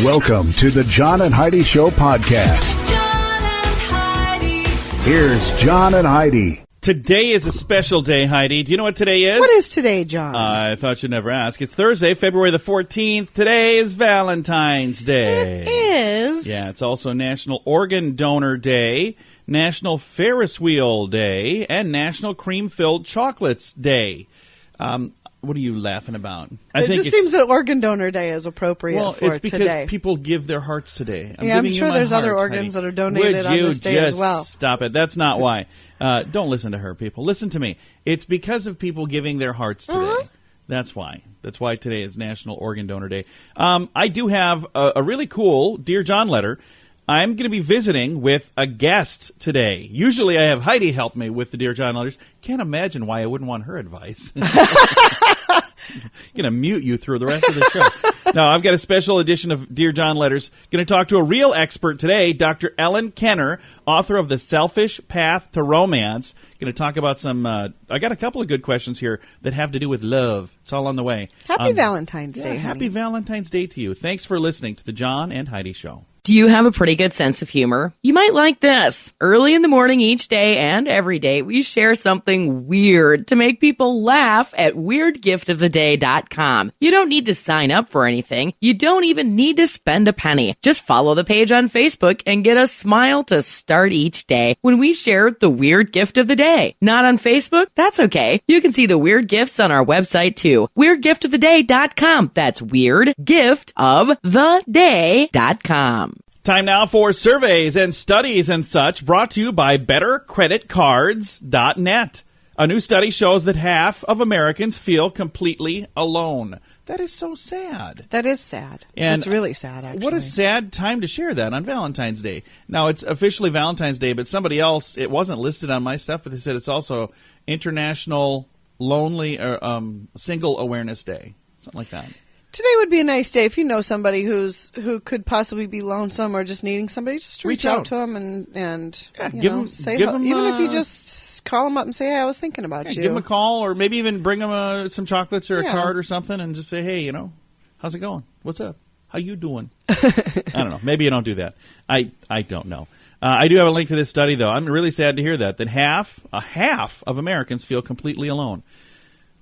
Welcome to the John and Heidi Show podcast. John and Heidi. Here's John and Heidi. Today is a special day, Heidi. Do you know what today is? What is today, John? I thought you'd never ask. It's Thursday, February the 14th. Today is Valentine's Day. It is. Yeah, it's also National Organ Donor Day, National Ferris Wheel Day, and National Cream-Filled Chocolates Day. What are you laughing about? It just seems that Organ Donor Day is appropriate for it's because today. people give their hearts today. I'm sure there's other organs that are donated on this day as well. Stop it. That's not why. Don't listen to her, people. Listen to me. It's because of people giving their hearts today. Uh-huh. That's why. That's why today is National Organ Donor Day. I do have a really cool Dear John letter. I'm going to be visiting with a guest today. Usually I have Heidi help me with the Dear John letters. Can't imagine why I wouldn't want her advice. I'm going to mute you through the rest of the show. No, I've got a special edition of Dear John letters. Going to talk to a real expert today, Dr. Ellen Kenner, author of The Selfish Path to Romance. Going to talk about some, I got a couple of good questions here that have to do with love. It's all on the way. Happy Valentine's Day, honey. Happy Valentine's Day to you. Thanks for listening to the John and Heidi Show. Do you have a pretty good sense of humor? You might like this. Early in the morning each day and every day, we share something weird to make people laugh at weirdgiftoftheday.com. You don't need to sign up for anything. You don't even need to spend a penny. Just follow the page on Facebook and get a smile to start each day when we share the weird gift of the day. Not on Facebook? That's okay. You can see the weird gifts on our website too. weirdgiftoftheday.com. That's weirdgiftoftheday.com. Time now for surveys and studies and such, brought to you by BetterCreditCards.net. A new study shows that half of Americans feel completely alone. That is so sad. That is sad. And it's really sad, actually. What a sad time to share that on Valentine's Day. Now, it's officially Valentine's Day, but somebody else, it wasn't listed on my stuff, but they said it's also International Single Awareness Day, something like that. Today would be a nice day if you know somebody who could possibly be lonesome or just needing somebody. Just reach out to them and say hello. Even if you just call them up and say, "Hey, I was thinking about you." Give them a call, or maybe even bring them some chocolates or a card or something, and just say, "Hey, how's it going? What's up? How you doing?" I don't know. Maybe you don't do that. I don't know. I do have a link to this study, though. I'm really sad to hear that half of Americans feel completely alone.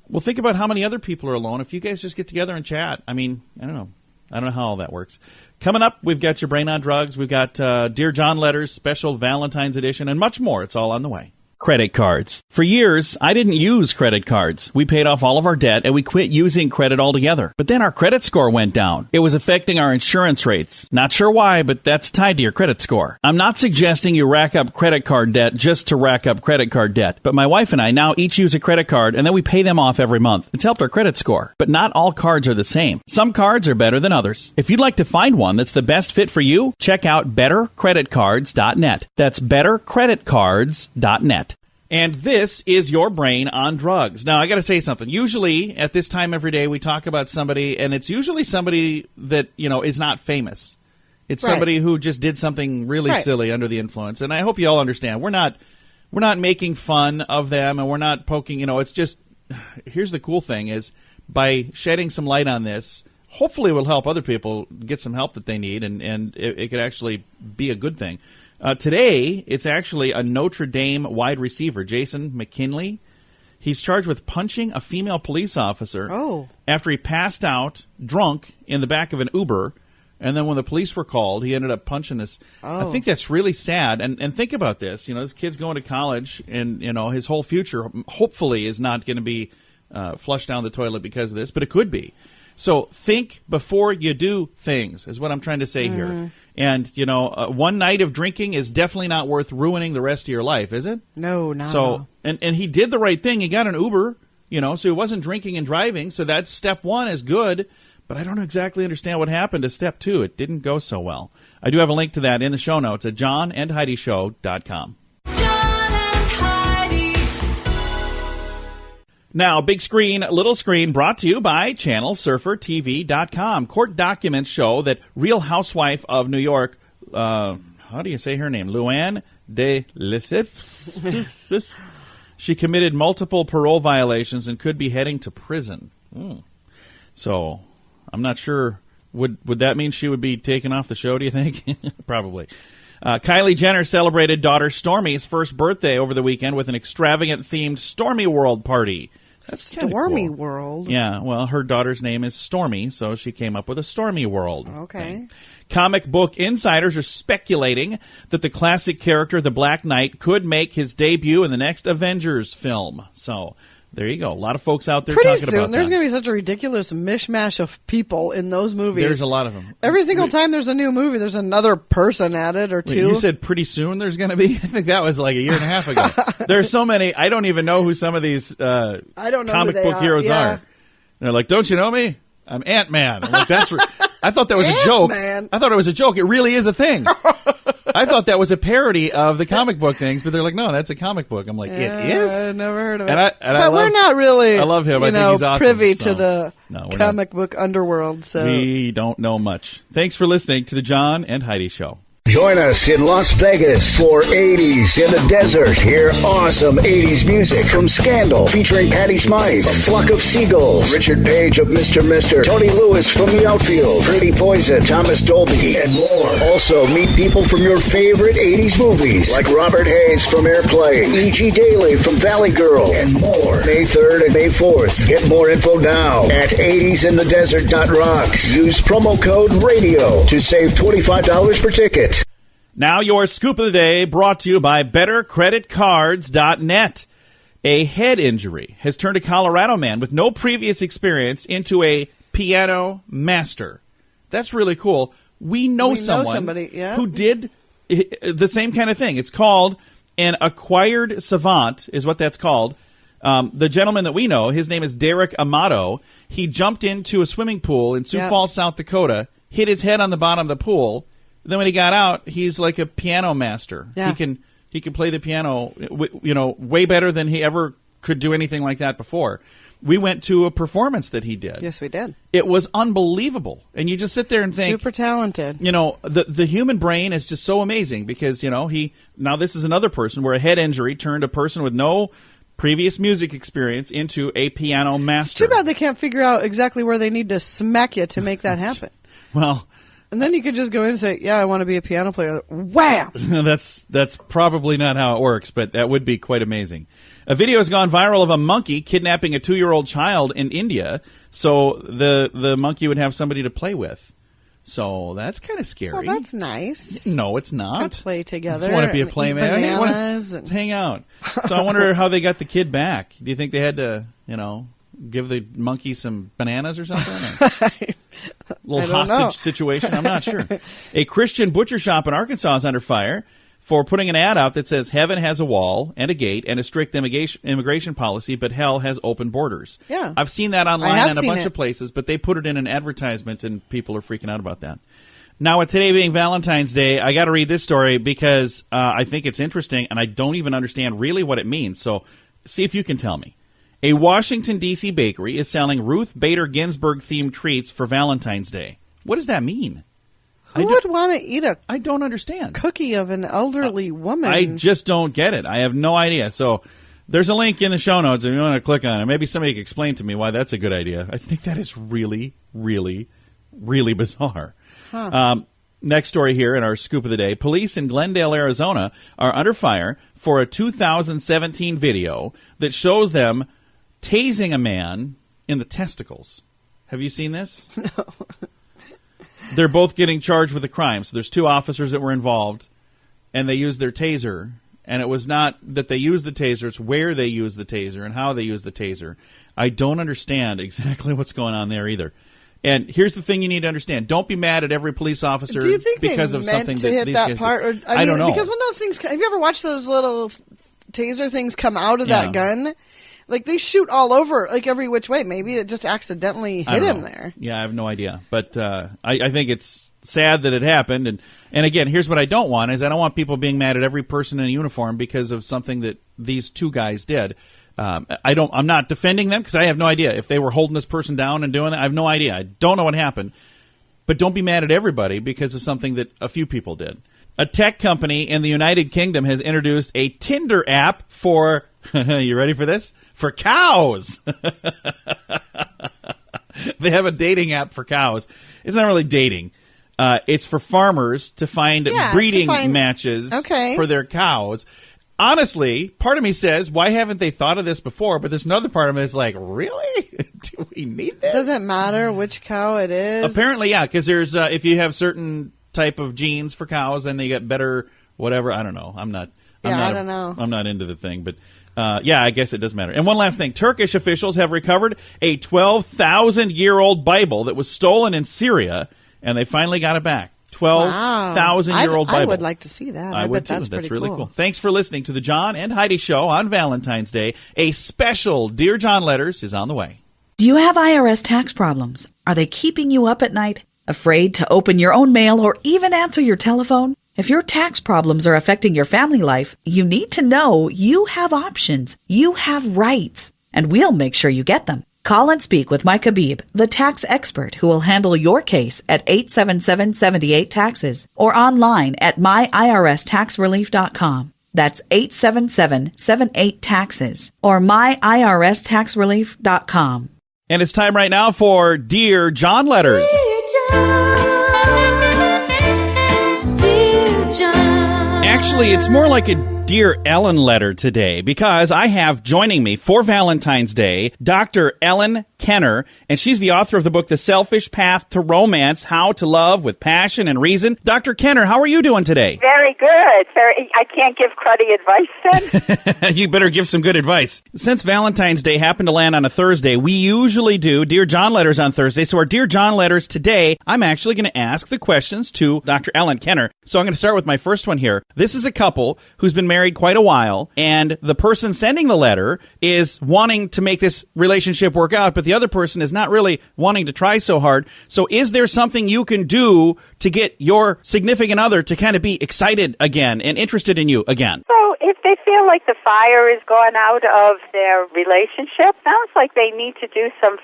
Well, think about how many other people are alone if you guys just get together and chat. I mean, I don't know. I don't know how all that works. Coming up, we've got your Brain on Drugs. We've got Dear John letters, special Valentine's edition, and much more. It's all on the way. Credit cards. For years, I didn't use credit cards. We paid off all of our debt and we quit using credit altogether. But then our credit score went down. It was affecting our insurance rates. Not sure why, but that's tied to your credit score. I'm not suggesting you rack up credit card debt just to rack up credit card debt. But my wife and I now each use a credit card and then we pay them off every month. It's helped our credit score. But not all cards are the same. Some cards are better than others. If you'd like to find one that's the best fit for you, check out BetterCreditCards.net. That's BetterCreditCards.net. And this is your Brain on Drugs. Now, I got to say something. Usually, at this time every day, we talk about somebody, and it's usually somebody that, is not famous. It's somebody who just did something really silly under the influence. And I hope you all understand. We're not making fun of them, and we're not poking, it's just, here's the cool thing is, by shedding some light on this, hopefully it will help other people get some help that they need, and it could actually be a good thing. Today, it's actually a Notre Dame wide receiver, Jason McKinley. He's charged with punching a female police officer after he passed out drunk in the back of an Uber. And then when the police were called, he ended up punching this. I think that's really sad. And think about this. This kid's going to college, and his whole future hopefully is not going to be flushed down the toilet because of this, but it could be. So think before you do things is what I'm trying to say here. And, one night of drinking is definitely not worth ruining the rest of your life, is it? No, not at all. And he did the right thing. He got an Uber, so he wasn't drinking and driving. So that's step one is good. But I don't exactly understand what happened to step two. It didn't go so well. I do have a link to that in the show notes at johnandheidishow.com. Now, big screen, little screen, brought to you by ChannelSurferTV.com. Court documents show that Real Housewife of New York, how do you say her name? Luann de Lesseps? She committed multiple parole violations and could be heading to prison. So, I'm not sure Would that mean she would be taken off the show, do you think? Probably. Kylie Jenner celebrated daughter Stormy's first birthday over the weekend with an extravagant-themed Stormy World party. That's Stormy cool. World? Yeah, well, her daughter's name is Stormy, so she came up with a Stormy World. Okay. Thing. Comic book insiders are speculating that the classic character, the Black Knight, could make his debut in the next Avengers film. So there you go. A lot of folks out there Pretty talking soon, about there's that. going to be such a ridiculous mishmash of people in those movies. There's a lot of them. Every single time there's a new movie, there's another person added or two. Wait, you said pretty soon there's going to be? I think that was like a year and a half ago. There's so many. I don't even know who some of these I don't know comic who they book heroes yeah. are. And they're like, don't you know me? I'm Ant-Man. I'm like, that's I thought that was a joke. Ant-Man. I thought it was a joke. It really is a thing. I thought that was a parody of the comic book things, but they're like, no, that's a comic book. I'm like, it is? I've never heard of it. But we're not really I love him. I think he's awesome. privy so, to the we're comic book underworld. So we don't know much. Thanks for listening to the John and Heidi Show. Join us in Las Vegas for 80s in the Desert. Hear awesome 80s music from Scandal, featuring Patti Smythe, A Flock of Seagulls, Richard Page of Mr. Mister, Tony Lewis from The Outfield, Pretty Poison, Thomas Dolby, and more. Also, meet people from your favorite 80s movies, like Robert Hayes from Airplane, E.G. Daily from Valley Girl, and more. May 3rd and May 4th. Get more info now at 80sinthedesert.rocks. Use promo code RADIO to save $25 per ticket. Now your scoop of the day brought to you by BetterCreditCards.net. A head injury has turned a Colorado man with no previous experience into a piano master. That's really cool. We know somebody who did the same kind of thing. It's called an acquired savant is what that's called. The gentleman that we know, his name is Derek Amato. He jumped into a swimming pool in Sioux Falls, South Dakota, hit his head on the bottom of the pool. Then when he got out, he's like a piano master. Yeah. He can play the piano, way better than he ever could do anything like that before. We went to a performance that he did. Yes, we did. It was unbelievable. And you just sit there and think, super talented. The human brain is just so amazing because, now this is another person where a head injury turned a person with no previous music experience into a piano master. It's too bad they can't figure out exactly where they need to smack you to make that happen. Well, and then you could just go in and say, yeah, I want to be a piano player. Wham! That's probably not how it works, but that would be quite amazing. A video has gone viral of a monkey kidnapping a 2-year-old child in India, so the monkey would have somebody to play with. So that's kind of scary. Well, that's nice. No, it's not. To play together. I just want to be a playmate. Let's hang out. So I wonder how they got the kid back. Do you think they had to, give the monkey some bananas or something? A little hostage situation? I'm not sure. A Christian butcher shop in Arkansas is under fire for putting an ad out that says heaven has a wall and a gate and a strict immigration policy, but hell has open borders. Yeah. I've seen that online in a bunch of places, but they put it in an advertisement and people are freaking out about that. Now, with today being Valentine's Day, I got to read this story because I think it's interesting and I don't even understand really what it means. So see if you can tell me. A Washington, D.C. bakery is selling Ruth Bader Ginsburg-themed treats for Valentine's Day. What does that mean? Who would want to eat I don't understand. Cookie of an elderly woman? I just don't get it. I have no idea. So there's a link in the show notes if you want to click on it. Maybe somebody can explain to me why that's a good idea. I think that is really, really, really bizarre. Huh. Next story here in our scoop of the day. Police in Glendale, Arizona are under fire for a 2017 video that shows them tasing a man in the testicles. Have you seen this? No. They're both getting charged with a crime. So there's 2 officers that were involved, and they used their taser. And it was not that they used the taser, it's where they used the taser and how they used the taser. I don't understand exactly what's going on there either. And here's the thing you need to understand. Don't be mad at every police officer Do you think because they of meant something to that hit these that guys part? did. I don't know. Because when those things, have you ever watched those little taser things come out of that gun? Like, they shoot all over, like, every which way. Maybe it just accidentally hit him there. Yeah, I have no idea. But I think it's sad that it happened. And again, here's what I don't want, is I don't want people being mad at every person in a uniform because of something that these 2 guys did. I'm not defending them because I have no idea. If they were holding this person down and doing it, I have no idea. I don't know what happened. But don't be mad at everybody because of something that a few people did. A tech company in the United Kingdom has introduced a Tinder app for, you ready for this? For cows. They have a dating app for cows. It's not really dating. It's for farmers to find breeding matches for their cows. Honestly, part of me says, why haven't they thought of this before? But there's another part of me that's like, really? Do we need this? Does it matter which cow it is? Apparently, yeah, because there's if you have certain type of genes for cows, then they get better whatever. I don't know. I don't know. I'm not into the thing, but I guess it does matter. And one last thing. Turkish officials have recovered a 12,000-year-old Bible that was stolen in Syria, and they finally got it back. 12,000-year-old Bible. I would like to see that. I would bet too. That's pretty really cool. Thanks for listening to the John and Heidi Show on Valentine's Day. A special Dear John Letters is on the way. Do you have IRS tax problems? Are they keeping you up at night? Afraid to open your own mail or even answer your telephone? If your tax problems are affecting your family life, you need to know you have options. You have rights, and we'll make sure you get them. Call and speak with Mike Habib, the tax expert who will handle your case at 877-78-TAXES or online at myirs.taxrelief.com. That's 877-78-TAXES or myirs.taxrelief.com. And it's time right now for Dear John Letters. Dear John, Dear John. Actually, it's more like a Dear Ellen letter today, because I have joining me for Valentine's Day Dr. Ellen Kenner, and she's the author of the book The Selfish Path to Romance, How to Love with Passion and Reason. Dr. Kenner, how are you doing today? Very good. I can't give cruddy advice then. You better give some good advice. Since Valentine's Day happened to land on a Thursday, we usually do Dear John Letters on Thursday. So our Dear John Letters today, I'm actually going to ask the questions to Dr. Ellen Kenner. So I'm going to start with my first one here. This is a couple who's been married quite a while, and the person sending the letter is wanting to make this relationship work out, but the other person is not really wanting to try so hard. So is there something you can do to get your significant other to kind of be excited again and interested in you again? So if they feel like the fire is gone out of their relationship, sounds like they need to do some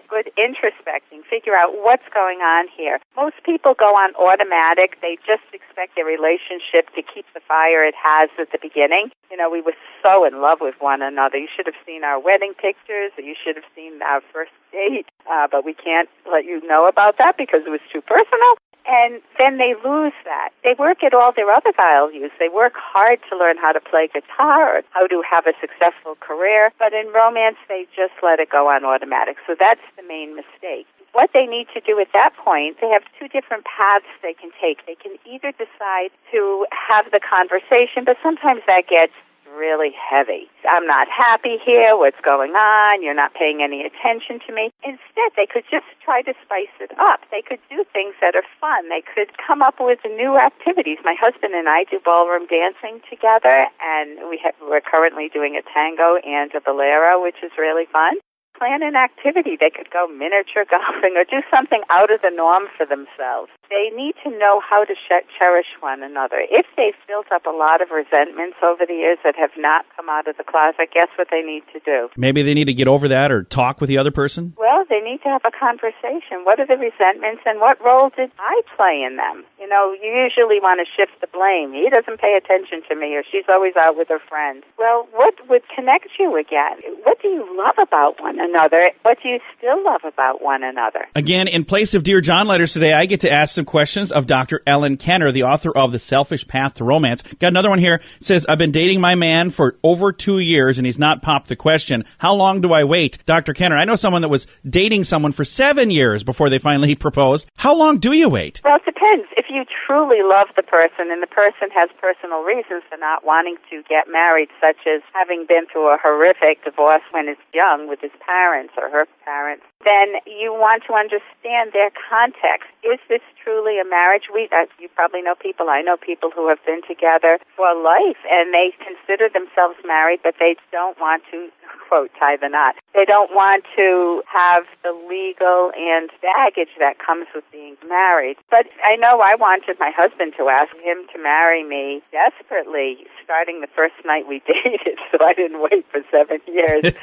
good introspecting, figure out what's going on here. Most people go on automatic. They just expect their relationship to keep the fire it has at the beginning. You know, we were so in love with one another. You should have seen our wedding pictures, or you should have seen our first date, but we can't let you know about that because it was too personal. And then they lose that. They work at all their other values. They work hard to learn how to play guitar or how to have a successful career. But in romance, they just let it go on automatic. So that's the main mistake. What they need to do at that point, they have two different paths they can take. They can either decide to have the conversation, but sometimes that gets really heavy. I'm not happy here. What's going on? You're not paying any attention to me. Instead, they could just try to spice it up. They could do things that are fun. They could come up with new activities. My husband and I do ballroom dancing together, and we're currently doing a tango and a bolero, which is really fun. Plan an activity. They could go miniature golfing or do something out of the norm for themselves. They need to know how to cherish one another. If they've built up a lot of resentments over the years that have not come out of the closet, guess what they need to do? Maybe they need to get over that or talk with the other person? Well, they need to have a conversation. What are the resentments and what role did I play in them? You know, you usually want to shift the blame. He doesn't pay attention to me, or she's always out with her friends. Well, what would connect you again? What do you love about one another? What do you still love about one another? Again, in place of Dear John Letters today, I get to ask some questions of Dr. Ellen Kenner, the author of The Selfish Path to Romance. Got another one here. It says, I've been dating my man for over 2 years, and he's not popped the question. How long do I wait? Dr. Kenner, I know someone that was dating someone for 7 years before they finally proposed. How long do you wait? Well, it depends. If you truly love the person and the person has personal reasons for not wanting to get married, such as having been through a horrific divorce when he's young with his parents or her parents, then you want to understand their context. Is this truly a marriage? You probably know people. I know people who have been together for life, and they consider themselves married, but they don't want to, quote, tie the knot. They don't want to have the legal and baggage that comes with being married. But I know I wanted my husband to ask him to marry me desperately, starting the first night we dated, so I didn't wait for 7 years.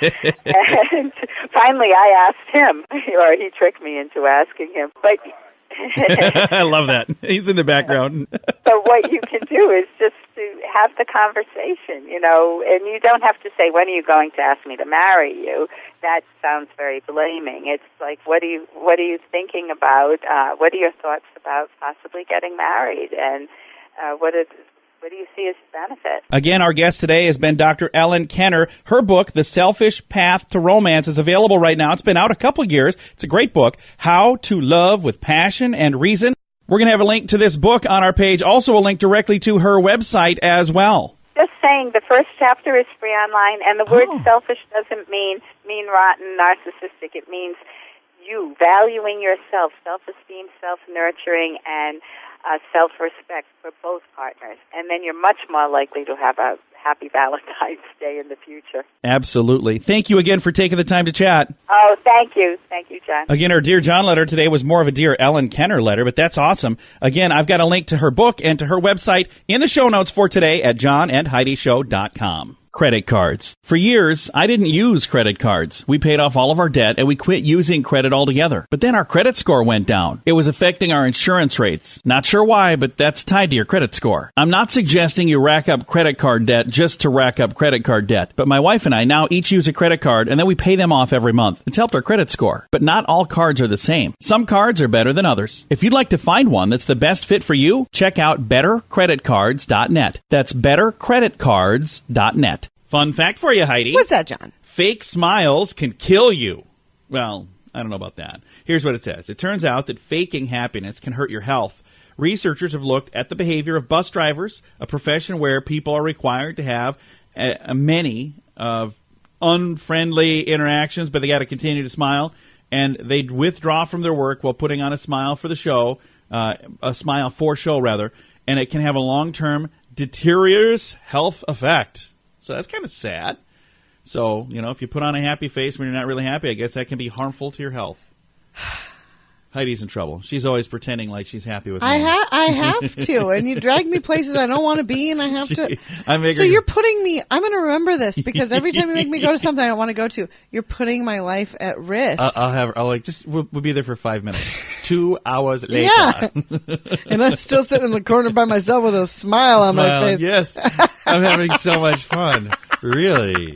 And finally I asked him, or he tricked me into asking him. But I love that. He's in the background. So what you can do is just to have the conversation, and you don't have to say, when are you going to ask me to marry you? That sounds very blaming. It's like, what are you thinking about? What are your thoughts about possibly getting married? And what do you see as benefit? Again, our guest today has been Dr. Ellen Kenner. Her book, The Selfish Path to Romance, is available right now. It's been out a couple of years. It's a great book, How to Love with Passion and Reason. We're going to have a link to this book on our page, also a link directly to her website as well. Just saying, the first chapter is free online, and the word selfish doesn't mean mean, rotten, narcissistic. It means you valuing yourself, self-esteem, self-nurturing, and self-respect for both partners. And then you're much more likely to have a happy Valentine's Day in the future. Absolutely. Thank you again for taking the time to chat. Oh, thank you. Thank you, John. Again, our Dear John letter today was more of a Dear Ellen Kenner letter, but that's awesome. Again, I've got a link to her book and to her website in the show notes for today at johnandheidishow.com. Credit cards. For years, I didn't use credit cards. We paid off all of our debt and we quit using credit altogether. But then our credit score went down. It was affecting our insurance rates. Not sure why, but that's tied to your credit score. I'm not suggesting you rack up credit card debt just to rack up credit card debt. But my wife and I now each use a credit card and then we pay them off every month. It's helped our credit score. But not all cards are the same. Some cards are better than others. If you'd like to find one that's the best fit for you, check out bettercreditcards.net. That's bettercreditcards.net. Fun fact for you, Heidi. What's that, John? Fake smiles can kill you. Well, I don't know about that. Here's what it says. It turns out that faking happiness can hurt your health. Researchers have looked at the behavior of bus drivers, a profession where people are required to have many of unfriendly interactions, but they got to continue to smile, and they withdraw from their work while putting on a smile for the show, a smile for show rather, and it can have a long-term deleterious health effect. So that's kind of sad. So, if you put on a happy face when you're not really happy, I guess that can be harmful to your health. Heidi's in trouble. She's always pretending like she's happy with me. I have to, and you drag me places I don't want to be, and I have to. So you're putting me. I'm going to remember this because every time you make me go to something I don't want to go to, you're putting my life at risk. We'll be there for 5 minutes. 2 hours later. Yeah, and I'm still sitting in the corner by myself with a smile on my face. Yes, I'm having so much fun. Really.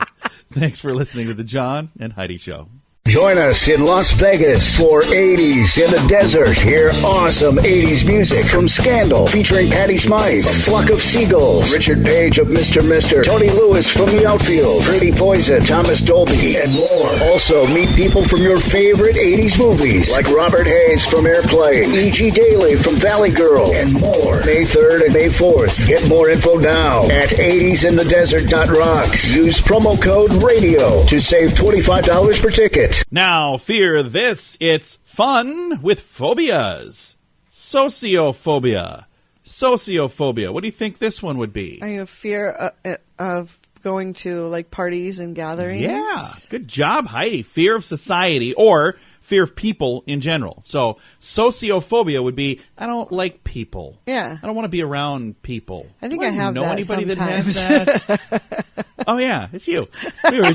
Thanks for listening to the John and Heidi Show. Join us in Las Vegas for 80s in the Desert. Hear awesome 80s music from Scandal, featuring Patty Smythe, A Flock of Seagulls, Richard Page of Mr. Mister, Tony Lewis from The Outfield, Pretty Poison, Thomas Dolby, and more. Also, meet people from your favorite 80s movies, like Robert Hayes from Airplane, E.G. Daily from Valley Girl, and more. May 3rd and May 4th. Get more info now at 80sinthedesert.rocks. Use promo code RADIO to save $25 per ticket. Now, fear this. It's fun with phobias. Sociophobia. Sociophobia. What do you think this one would be? Are you a fear of going to parties and gatherings? Yeah. Good job, Heidi. Fear of society or fear of people in general. So sociophobia would be, I don't like people. Yeah. I don't want to be around people. I think I have that anybody sometimes. that has that? Oh, yeah. It's you. We were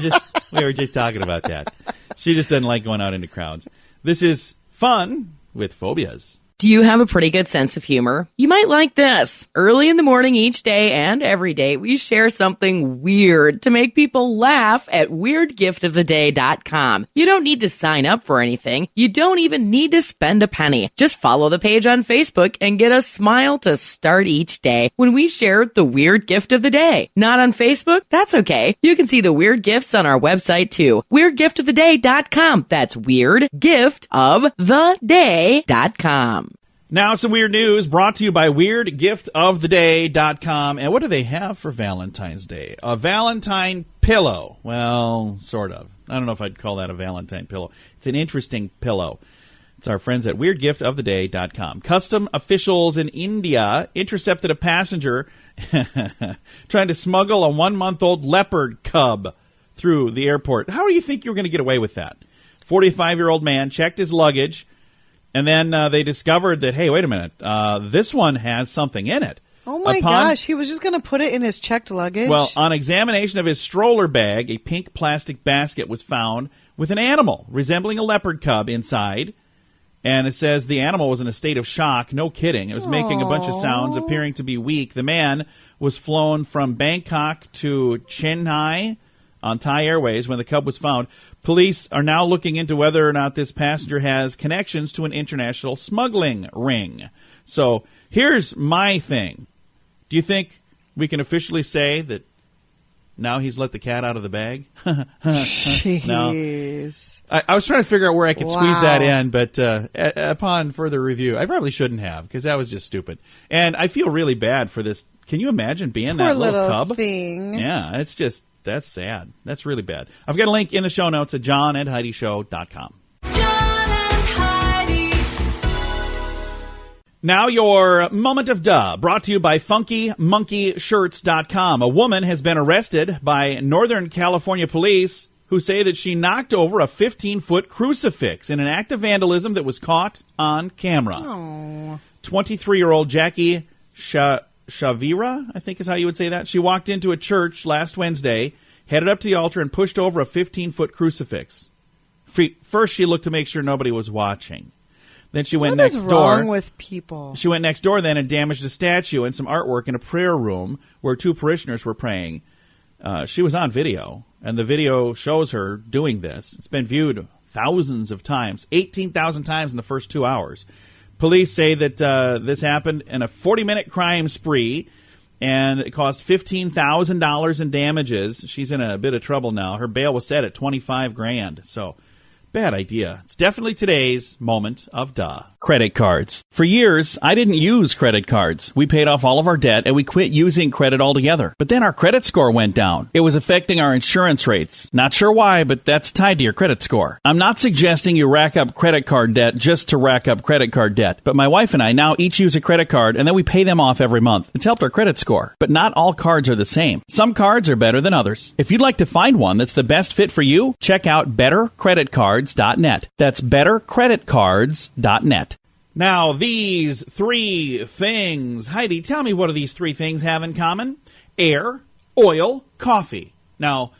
just talking about that. She just doesn't like going out into crowds. This is fun with phobias. Do you have a pretty good sense of humor? You might like this. Early in the morning each day and every day, we share something weird to make people laugh at weirdgiftoftheday.com. You don't need to sign up for anything. You don't even need to spend a penny. Just follow the page on Facebook and get a smile to start each day when we share the weird gift of the day. Not on Facebook? That's okay. You can see the weird gifts on our website too. weirdgiftoftheday.com. That's weirdgiftoftheday.com. Now, some weird news brought to you by weirdgiftoftheday.com. And what do they have for Valentine's Day? A Valentine pillow. Well, sort of. I don't know if I'd call that a Valentine pillow. It's an interesting pillow. It's our friends at weirdgiftoftheday.com. Custom officials in India intercepted a passenger trying to smuggle a 1-month-old leopard cub through the airport. How do you think you were going to get away with that? 45-year-old man checked his luggage. And then they discovered that, hey, wait a minute, this one has something in it. Oh, my gosh. He was just going to put it in his checked luggage? Well, on examination of his stroller bag, a pink plastic basket was found with an animal resembling a leopard cub inside. And it says the animal was in a state of shock. No kidding. It was making a bunch of sounds, appearing to be weak. The man was flown from Bangkok to Chennai on Thai Airways when the cub was found. Police are now looking into whether or not this passenger has connections to an international smuggling ring. So here's my thing. Do you think we can officially say that now he's let the cat out of the bag? Jeez. No. I was trying to figure out where I could squeeze that in, but upon further review, I probably shouldn't have, because that was just stupid. And I feel really bad for this. Can you imagine being Poor that little cub? thing. Yeah, that's sad. That's really bad. I've got a link in the show notes at johnandheidishow.com. Now your moment of duh, brought to you by FunkyMonkeyShirts.com. A woman has been arrested by Northern California police who say that she knocked over a 15-foot crucifix in an act of vandalism that was caught on camera. 23-year-old Jackie Shavira, I think is how you would say that. She walked into a church last Wednesday, headed up to the altar, and pushed over a 15-foot crucifix. First, she looked to make sure nobody was watching. Then she went next door. What is wrong with people? She went next door then and damaged a statue and some artwork in a prayer room where two parishioners were praying. She was on video, and the video shows her doing this. It's been viewed thousands of times, 18,000 times in the first 2 hours. Police say that this happened in a 40-minute crime spree, and it cost $15,000 in damages. She's in a bit of trouble now. Her bail was set at $25,000. So, bad idea. It's definitely today's moment of duh. Credit cards. For years, I didn't use credit cards. We paid off all of our debt and we quit using credit altogether. But then our credit score went down. It was affecting our insurance rates. Not sure why, but that's tied to your credit score. I'm not suggesting you rack up credit card debt just to rack up credit card debt. But my wife and I now each use a credit card and then we pay them off every month. It's helped our credit score. But not all cards are the same. Some cards are better than others. If you'd like to find one that's the best fit for you, check out bettercreditcards.net. That's bettercreditcards.net. Now, these three things. Heidi, tell me, what do these three things have in common? Air, oil, coffee. Now,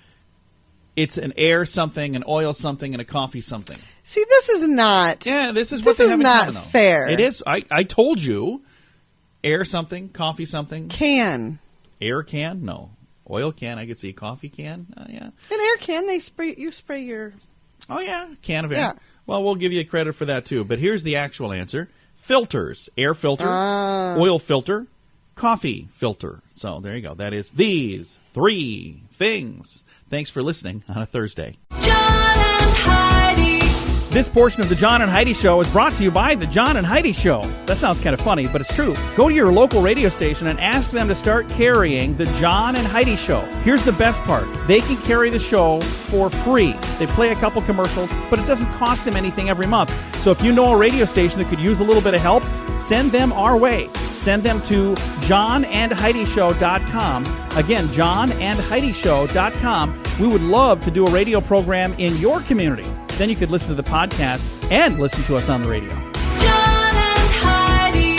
it's an air something, an oil something, and a coffee something. See, this is not... Yeah, this is what they have in common, though. This is not fair. It is. I told you. Air something, coffee something. Can. Air can? No. Oil can, I could see. Coffee can? Yeah. An air can, you spray your... Oh, yeah, can of air. Yeah. Well, we'll give you credit for that, too. But here's the actual answer. Filters. Air filter, oil filter, coffee filter. So there you go. That is these three things. Thanks for listening on a Thursday. John and Heidi. This portion of the John and Heidi Show is brought to you by the John and Heidi Show. That sounds kind of funny, but it's true. Go to your local radio station and ask them to start carrying the John and Heidi Show. Here's the best part. They can carry the show for free. They play a couple commercials, but it doesn't cost them anything every month. So if you know a radio station that could use a little bit of help, send them our way. Send them to johnandheidishow.com. Again, johnandheidishow.com. We would love to do a radio program in your community. Then you could listen to the podcast and listen to us on the radio. John and Heidi.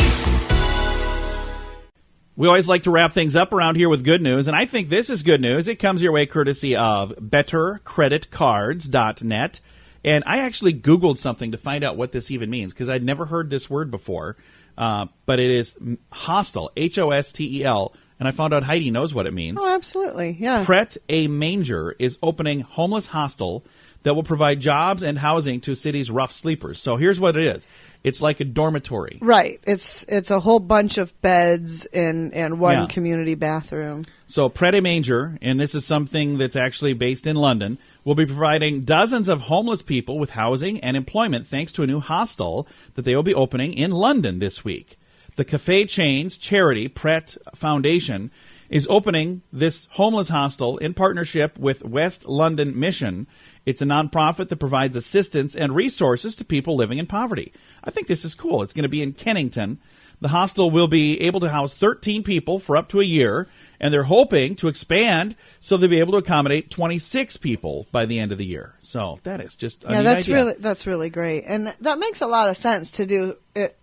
We always like to wrap things up around here with good news, and I think this is good news. It comes your way courtesy of bettercreditcards.net. And I actually Googled something to find out what this even means, because I'd never heard this word before. But it is hostel, Hostel, and I found out Heidi knows what it means. Oh, absolutely, yeah. Pret a Manger is opening homeless hostel that will provide jobs and housing to city's rough sleepers. So here's what it is. It's like a dormitory. Right. It's a whole bunch of beds and one community bathroom. So Pret a Manger, and this is something that's actually based in London, will be providing dozens of homeless people with housing and employment thanks to a new hostel that they will be opening in London this week. The cafe chain's charity, Pret Foundation, is opening this homeless hostel in partnership with West London Mission. It's a nonprofit that provides assistance and resources to people living in poverty. I think this is cool. It's going to be in Kennington. The hostel will be able to house 13 people for up to a year, and they're hoping to expand so they'll be able to accommodate 26 people by the end of the year. So that is just a neat idea. That's really great, and that makes a lot of sense to do it.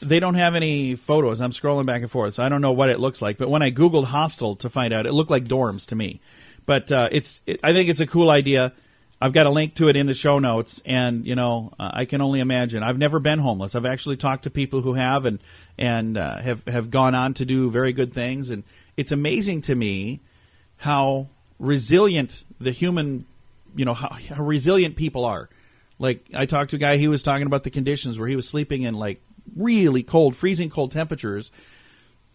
They don't have any photos. I'm scrolling back and forth, so I don't know what it looks like. But when I Googled hostel to find out, it looked like dorms to me. But I think it's a cool idea. I've got a link to it in the show notes, and I can only imagine. I've never been homeless. I've actually talked to people who have, and have gone on to do very good things, and it's amazing to me how resilient the human, how resilient people are. Like, I talked to a guy, he was talking about the conditions where he was sleeping in like really cold, freezing cold temperatures.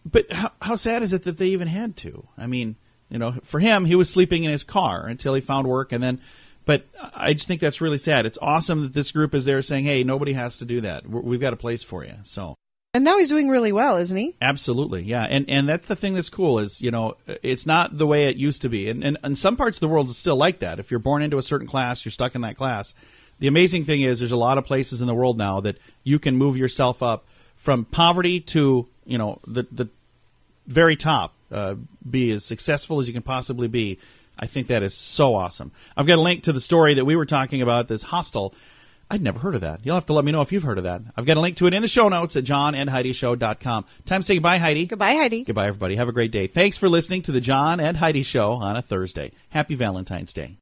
But how sad is it that they even had to? I mean, for him, he was sleeping in his car until he found work, and then. But I just think that's really sad. It's awesome that this group is there saying, hey, nobody has to do that. We've got a place for you. So. And now he's doing really well, isn't he? Absolutely, yeah. And that's the thing that's cool is, it's not the way it used to be. And in some parts of the world, it's still like that. If you're born into a certain class, you're stuck in that class. The amazing thing is there's a lot of places in the world now that you can move yourself up from poverty to, the very top, be as successful as you can possibly be. I think that is so awesome. I've got a link to the story that we were talking about, this hostel. I'd never heard of that. You'll have to let me know if you've heard of that. I've got a link to it in the show notes at johnandheidishow.com. Time to say goodbye, Heidi. Goodbye, Heidi. Goodbye, everybody. Have a great day. Thanks for listening to the John and Heidi Show on a Thursday. Happy Valentine's Day.